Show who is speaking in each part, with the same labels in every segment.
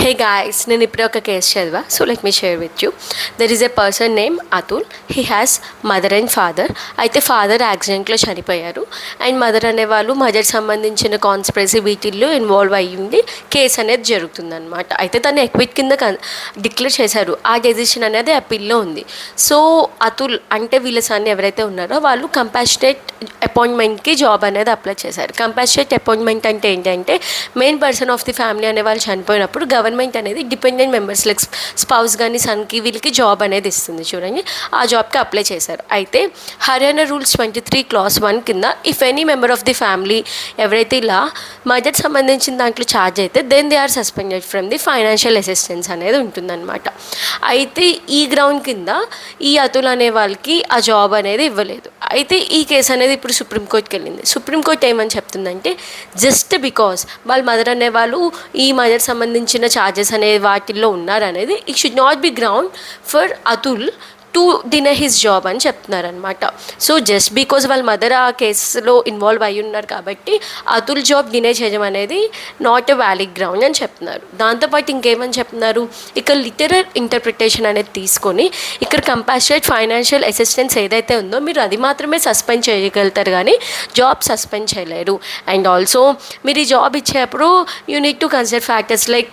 Speaker 1: Hey guys, నేను ఇప్పుడే ఒక కేసు చదివా. So let me share with you. There is a person name Atul. He has mother and father. అయితే father యాక్సిడెంట్లో చనిపోయారు అండ్ మదర్ అనేవాళ్ళు మదర్ సంబంధించిన కాన్స్పిరసీ వీటిల్లో ఇన్వాల్వ్ అయ్యింది. కేసు అనేది జరుగుతుందన్నమాట. అయితే తను ఎక్విట్ కింద డిక్లేర్ చేశారు. ఆ డెసిషన్ అనేది అప్పీల్లో ఉంది. సో అతుల్ అంటే వీళ్ళ సన్ ఎవరైతే ఉన్నారో వాళ్ళు కంపాషనేట్ అపాయింట్మెంట్కి జాబ్ అనేది అప్లై చేశారు. కంపాషనేట్ అపాయింట్మెంట్ అంటే ఏంటంటే main person of the family అనే వాళ్ళు చనిపోయినప్పుడు గవర్నమెంట్ అనేది డిపెండెంట్ మెంబర్స్ లైక్ స్పౌస్ కానీ సన్కి వీళ్ళకి జాబ్ అనేది ఇస్తుంది. చూడండి, ఆ జాబ్కి అప్లై చేశారు. అయితే హర్యానా రూల్స్ 23 Clause 1 కింద if any member of the family ఎవరైతే ఇలా మదర్ సంబంధించిన దాంట్లో ఛార్జ్ అయితే then they are suspended from the financial assistance అనేది ఉంటుందన్నమాట. అయితే ఈ గ్రౌండ్ కింద ఈ అతుల్ అనే వాళ్ళకి ఆ జాబ్ అనేది ఇవ్వలేదు. అయితే ఈ కేసు అనేది ఇప్పుడు సుప్రీంకోర్టుకి వెళ్ళింది. సుప్రీంకోర్టు ఏమని చెప్తుందంటే జస్ట్ బికాస్ వాళ్ళ మదర్ అనేవాళ్ళు ఈ మదర్ సంబంధించిన ఛార్జెస్ అనే వాటిల్లో ఉన్నారనేది it should not be ground for Atul to deny his job అని చెప్తున్నారనమాట. సో జస్ట్ బికాజ్ వాళ్ళ మదర్ ఆ కేసులో ఇన్వాల్వ్ అయ్యి ఉన్నారు కాబట్టి అతుల్ జాబ్ డినై చేయడం అనేది నాట్ ఎ వ్యాలిడ్ గ్రౌండ్ అని చెప్తున్నారు. దాంతోపాటు ఇంకేమని చెప్తున్నారు, ఇక్కడ లిటరల్ ఇంటర్ప్రిటేషన్ అనేది తీసుకొని ఇక్కడ కంపాషనేట్ ఫైనాన్షియల్ అసిస్టెన్స్ ఏదైతే ఉందో మీరు అది మాత్రమే సస్పెండ్ చేయగలుగుతారు కానీ జాబ్ సస్పెండ్ చేయలేరు. అండ్ ఆల్సో మీరు ఈ జాబ్ ఇచ్చేటప్పుడు you need to consider factors like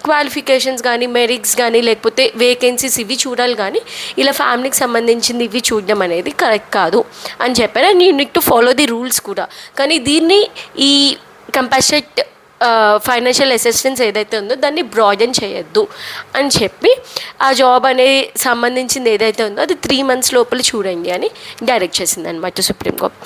Speaker 1: qualifications కానీ మెరిట్స్ కానీ లేకపోతే వేకెన్సీస్ ఇవి చూడాలి కానీ ఇలా ఫ్యామిలీకి సంబంధించింది ఇవి చూడడం అనేది కరెక్ట్ కాదు అని చెప్పారు. And you need to follow the rules కూడా. కానీ దీన్ని ఈ కంపాషనేట్ ఫైనాన్షియల్ అసిస్టెన్స్ ఏదైతే ఉందో దాన్ని బ్రాడెన్ చేయొద్దు అని చెప్పి ఆ జాబ్ అనే సంబంధించింది ఏదైతే ఉందో అది 3 months లోపల చూడండి అని డైరెక్ట్ చేసింది అనమాట సుప్రీంకోర్టు.